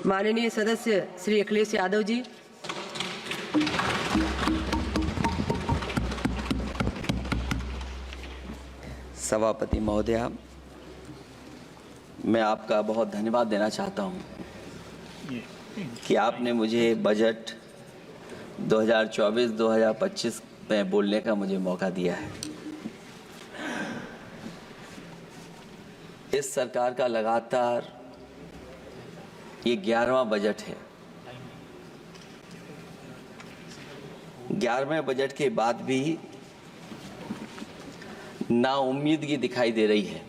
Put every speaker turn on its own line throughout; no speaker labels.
माननीय सदस्य श्री अखिलेश यादव जी।
सभापति महोदया, मैं आपका बहुत धन्यवाद देना चाहता हूं कि आपने मुझे बजट 2024-2025 में बोलने का मुझे मौका दिया है। इस सरकार का लगातार ये 11वां बजट है। 11वें बजट के बाद भी नाउम्मीदगी दिखाई दे रही है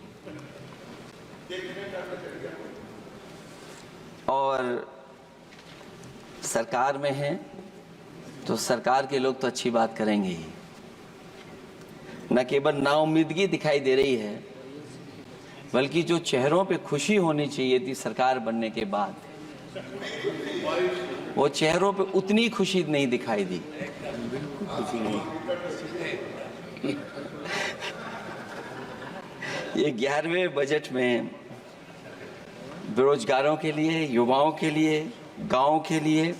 और सरकार में है तो सरकार के लोग तो अच्छी बात करेंगे ही। न केवल नाउम्मीदगी दिखाई दे रही है बल्कि जो चेहरों पे खुशी होनी चाहिए थी सरकार बनने के बाद, वो चेहरों पे उतनी खुशी नहीं दिखाई दी। ये 11वें बजट में बेरोजगारों के लिए, युवाओं के लिए, गांवों के लिए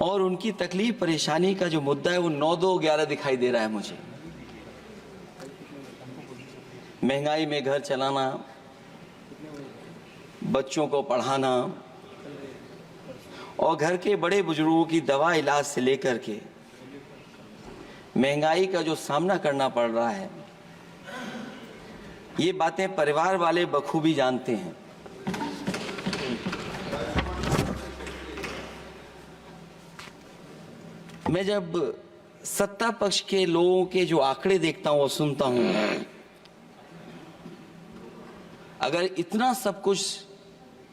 और उनकी तकलीफ परेशानी का जो मुद्दा है वो 9-2-11 दिखाई दे रहा है मुझे। महंगाई में घर चलाना, बच्चों को पढ़ाना और घर के बड़े बुजुर्गों की दवा इलाज से लेकर के महंगाई का जो सामना करना पड़ रहा है, ये बातें परिवार वाले बखूबी जानते हैं। मैं जब सत्ता पक्ष के लोगों के जो आंकड़े देखता हूं और सुनता हूं, अगर इतना सब कुछ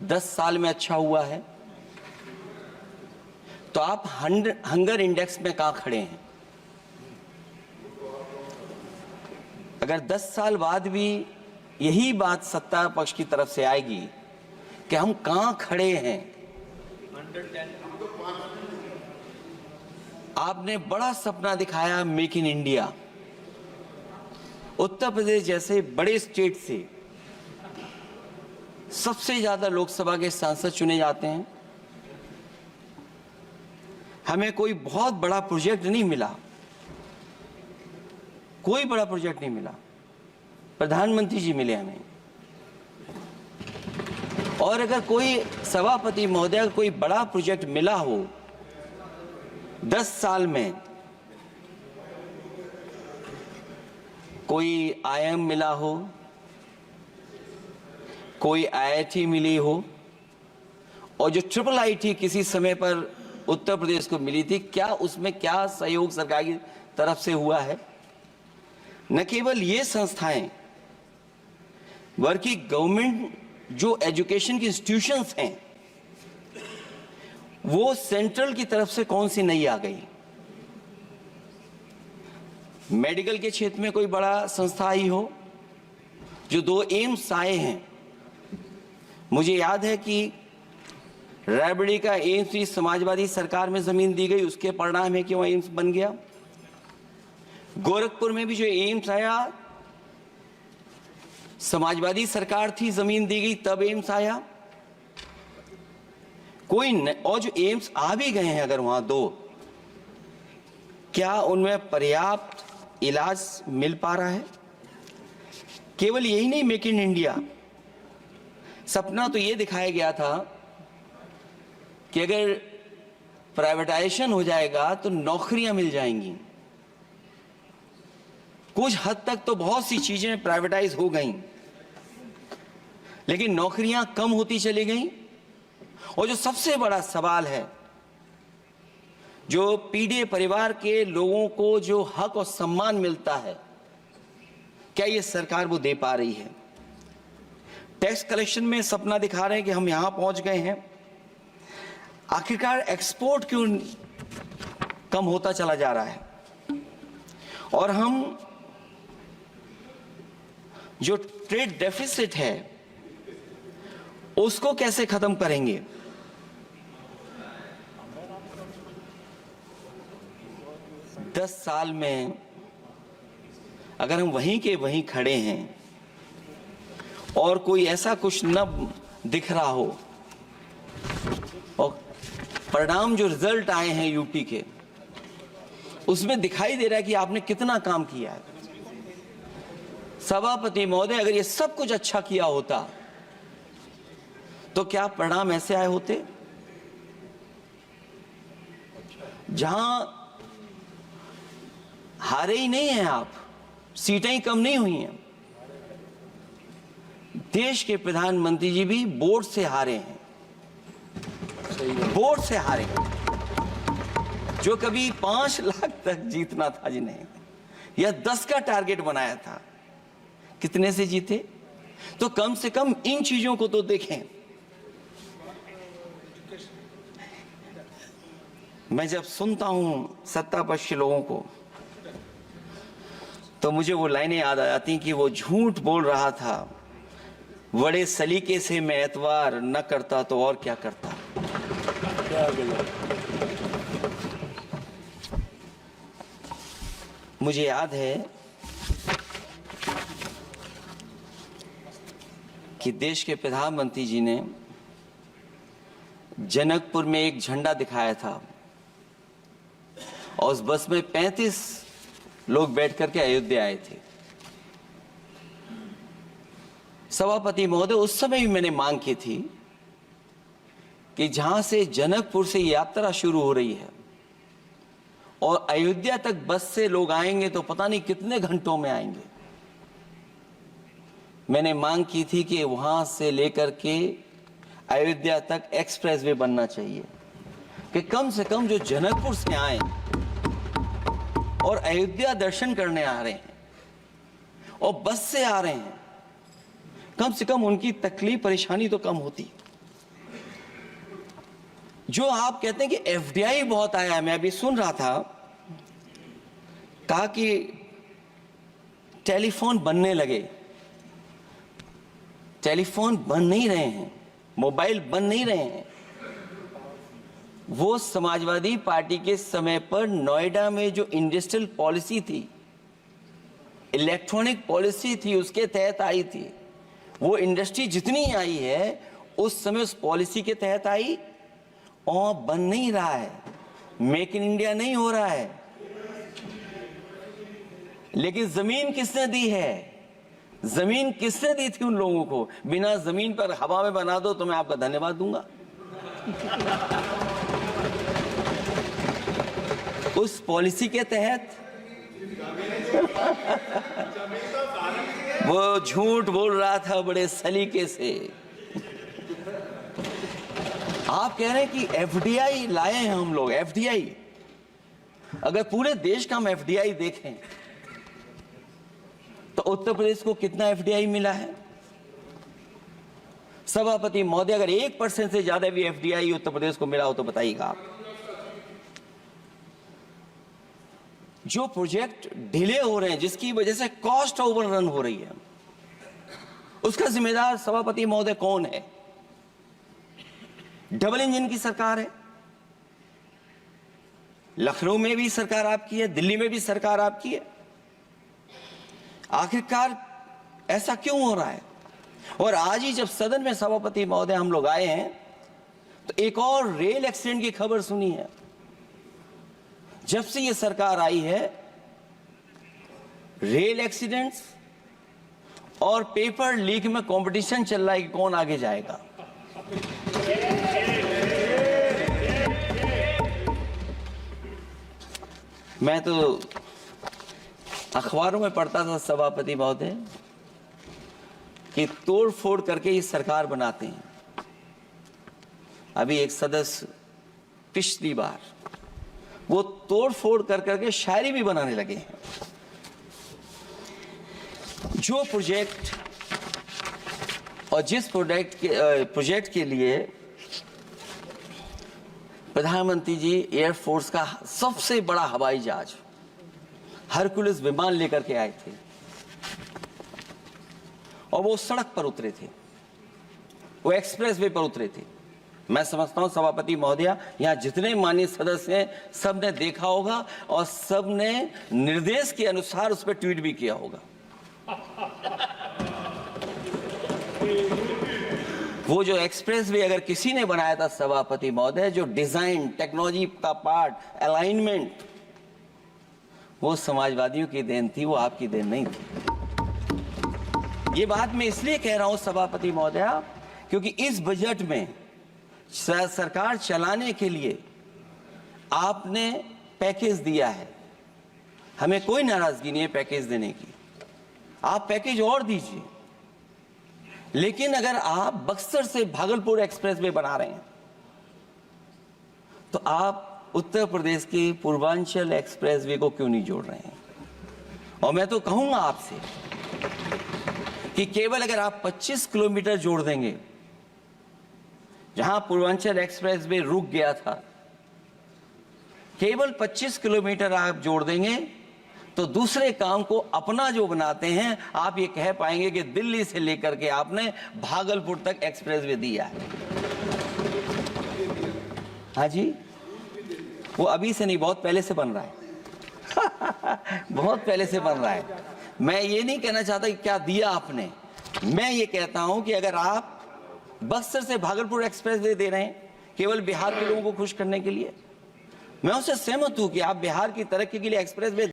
10 साल में अच्छा हुआ है तो आप हंगर इंडेक्स में कहां खड़े हैं? अगर 10 साल बाद भी यही बात सत्ता पक्ष की तरफ से आएगी कि हम कहां खड़े हैं। आपने बड़ा सपना दिखाया make in India. Uttar Pradesh जैसे बड़े स्टेट से सबसे ज्यादा लोकसभा के सांसद चुने जाते हैं। हमें कोई बहुत बड़ा प्रोजेक्ट नहीं मिला, कोई बड़ा प्रोजेक्ट नहीं मिला, प्रधानमंत्री जी मिले हमें। और अगर कोई सभापति महोदय कोई बड़ा प्रोजेक्ट मिला हो 10 साल में, कोई आईआईएम मिला हो, कोई आईआईटी मिली हो और जो ट्रिपल आईटी किसी समय पर उत्तर प्रदेश को मिली थी, क्या उसमें क्या सहयोग सरकार की तरफ से हुआ है? न केवल ये संस्थाएं बल्कि गवर्नमेंट जो एजुकेशन की इंस्टीट्यूशंस हैं वो सेंट्रल की तरफ से कौन सी नई आ गई? मेडिकल के क्षेत्र में कोई बड़ा संस्था आई हो? जो 2 एम्स आए हैं, मुझे याद है कि रायबरेली का एम्स भी समाजवादी सरकार में जमीन दी गई, उसके परिणाम है कि वह एम्स बन गया। गोरखपुर में भी जो एम्स आया, समाजवादी सरकार थी, जमीन दी गई, तब एम्स आया। और जो एम्स आ भी गए हैं अगर वहां 2, क्या उनमें पर्याप्त इलाज मिल पा रहा है? केवल यही नहीं, मेक इन इंडिया सपना तो ये दिखाया गया था कि अगर प्राइवेटाइजेशन हो जाएगा तो नौकरियां मिल जाएंगी। कुछ हद तक तो बहुत सी चीजें प्राइवेटाइज हो गईं, लेकिन नौकरियां कम होती चली गईं। और जो सबसे बड़ा सवाल है, जो पीड़ित परिवार के लोगों को जो हक और सम्मान मिलता है, क्या ये सरकार वो दे पा रही है? टैक्स कलेक्शन में सपना दिखा रहे हैं कि हम यहां पहुंच गए हैं, आखिरकार एक्सपोर्ट क्यों कम होता चला जा रहा है? और हम जो ट्रेड डेफिसिट है उसको कैसे खत्म करेंगे? दस साल में अगर हम वहीं के वहीं खड़े हैं और कोई ऐसा कुछ न दिख रहा हो और परिणाम जो रिजल्ट आए हैं यूपी के, उसमें दिखाई दे रहा है कि आपने कितना काम किया है। सभापति महोदय, अगर ये सब कुछ अच्छा किया होता तो क्या परिणाम ऐसे आए होते? जहां हारे ही नहीं हैं आप, सीटें ही कम नहीं हुई हैं। देश के प्रधानमंत्री जी भी वोट से हारे हैं, वोट से हारे हैं। जो कभी 5 लाख तक जीतना था जिन्हें, या 10 का टारगेट बनाया था, कितने से जीते? तो कम से कम इन चीजों को तो देखें। मैं जब सुनता हूं सत्तापक्ष के लोगों को तो मुझे वो लाइनें याद आ जाती कि वो झूठ बोल रहा था, बड़े सलीके से मैं एतवार न करता तो और क्या करता। मुझे याद है कि देश के प्रधानमंत्री जी ने जनकपुर में एक झंडा दिखाया था और उस बस में 35 लोग बैठ करके अयोध्या आए थे। सभापति महोदय, उस समय भी मैंने मांग की थी कि जहां से जनकपुर से यात्रा शुरू हो रही है और अयोध्या तक बस से लोग आएंगे तो पता नहीं कितने घंटों में आएंगे। मैंने मांग की थी कि वहां से लेकर के अयोध्या तक एक्सप्रेसवे बनना चाहिए कि कम से कम जो जनकपुर से आए और अयोध्या दर्शन करने आ रहे हैं और बस से आ रहे हैं, कम से कम उनकी तकलीफ परेशानी तो कम होती। जो आप कहते हैं कि एफडीआई बहुत आया है, मैं अभी सुन रहा था, कहा कि टेलीफोन बनने लगे। टेलीफोन बन नहीं रहे हैं, मोबाइल बन नहीं रहे हैं। वो समाजवादी पार्टी के समय पर नोएडा में जो इंडस्ट्रियल पॉलिसी थी, इलेक्ट्रॉनिक पॉलिसी थी, उसके तहत आई थी। वो इंडस्ट्री जितनी आई है उस समय उस पॉलिसी के तहत आई और बन नहीं रहा है, मेक इन इंडिया नहीं हो रहा है। लेकिन जमीन किसने दी है? जमीन किसने दी थी उन लोगों को? बिना जमीन पर हवा में बना दो तो मैं आपका धन्यवाद दूंगा। उस पॉलिसी के तहत वो झूठ बोल रहा था बड़े सलीके से। आप कह रहे हैं कि एफडीआई लाए हैं हम लोग। एफडीआई, अगर पूरे देश का हम एफडीआई देखें तो उत्तर प्रदेश को कितना एफडीआई मिला है? सभापति महोदय, अगर 1% से ज्यादा भी एफडीआई उत्तर प्रदेश को मिला हो तो बताइएगा आप। जो प्रोजेक्ट डिले हो रहे हैं, जिसकी वजह से कॉस्ट ओवररन हो रही है, उसका जिम्मेदार सभापति महोदय कौन है? डबल इंजन की सरकार है। लखनऊ में भी सरकार आपकी है, दिल्ली में भी सरकार आपकी है। आखिरकार ऐसा क्यों हो रहा है? और आज ही जब सदन में सभापति महोदय हम लोग आए हैं तो एक और रेल एक्सीडेंट की खबर सुनी है। जब से ये सरकार आई है, रेल एक्सीडेंट्स और पेपर लीक में कंपटीशन चल रहा है कि कौन आगे जाएगा। मैं तो अखबारों में पढ़ता था सभापति महोदय कि तोड़ फोड़ करके ये सरकार बनाते हैं। अभी एक सदस्य पिछली बार वो तोड़ फोड़ कर करके शायरी भी बनाने लगे हैं। जो प्रोजेक्ट और जिस प्रोजेक्ट के लिए प्रधानमंत्री जी एयरफोर्स का सबसे बड़ा हवाई जहाज हरकुलिस विमान लेकर के आए थे और वो सड़क पर उतरे थे, वो एक्सप्रेस वे पर उतरे थे। मैं समझता हूं सभापति महोदया, यहां जितने माननीय सदस्य हैं सबने देखा होगा और सबने निर्देश के अनुसार उस पर ट्वीट भी किया होगा। वो जो एक्सप्रेसवे अगर किसी ने बनाया था सभापति महोदय, जो डिजाइन, टेक्नोलॉजी का पार्ट, अलाइनमेंट, वो समाजवादियों की देन थी, वो आपकी देन नहीं थी। ये बात मैं इसलिए कह रहा हूं सभापति महोदय, क्योंकि इस बजट में सरकार चलाने के लिए आपने पैकेज दिया है। हमें कोई नाराजगी नहीं है पैकेज देने की, आप पैकेज और दीजिए। लेकिन अगर आप बक्सर से भागलपुर एक्सप्रेसवे बना रहे हैं तो आप उत्तर प्रदेश के पूर्वांचल एक्सप्रेसवे को क्यों नहीं जोड़ रहे हैं? और मैं तो कहूंगा आपसे कि केवल अगर आप 25 किलोमीटर जोड़ देंगे, जहां पूर्वांचल एक्सप्रेसवे रुक गया था, केवल 25 किलोमीटर आप जोड़ देंगे तो दूसरे काम को अपना जो बनाते हैं, आप ये कह पाएंगे कि दिल्ली से लेकर के आपने भागलपुर तक एक्सप्रेसवे दिया है। हाँ जी, वो अभी से नहीं, बहुत पहले से बन रहा है। बहुत पहले से बन रहा है। मैं ये नहीं कहना चाहता कि क्या दिया आपने, मैं ये कहता हूं कि अगर आप बक्सर से भागलपुर एक्सप्रेसवे दे रहे हैं केवल बिहार के लोगों को खुश करने के लिए, मैं उससे सहमत हूं कि आप बिहार की तरक्की के लिए एक्सप्रेसवे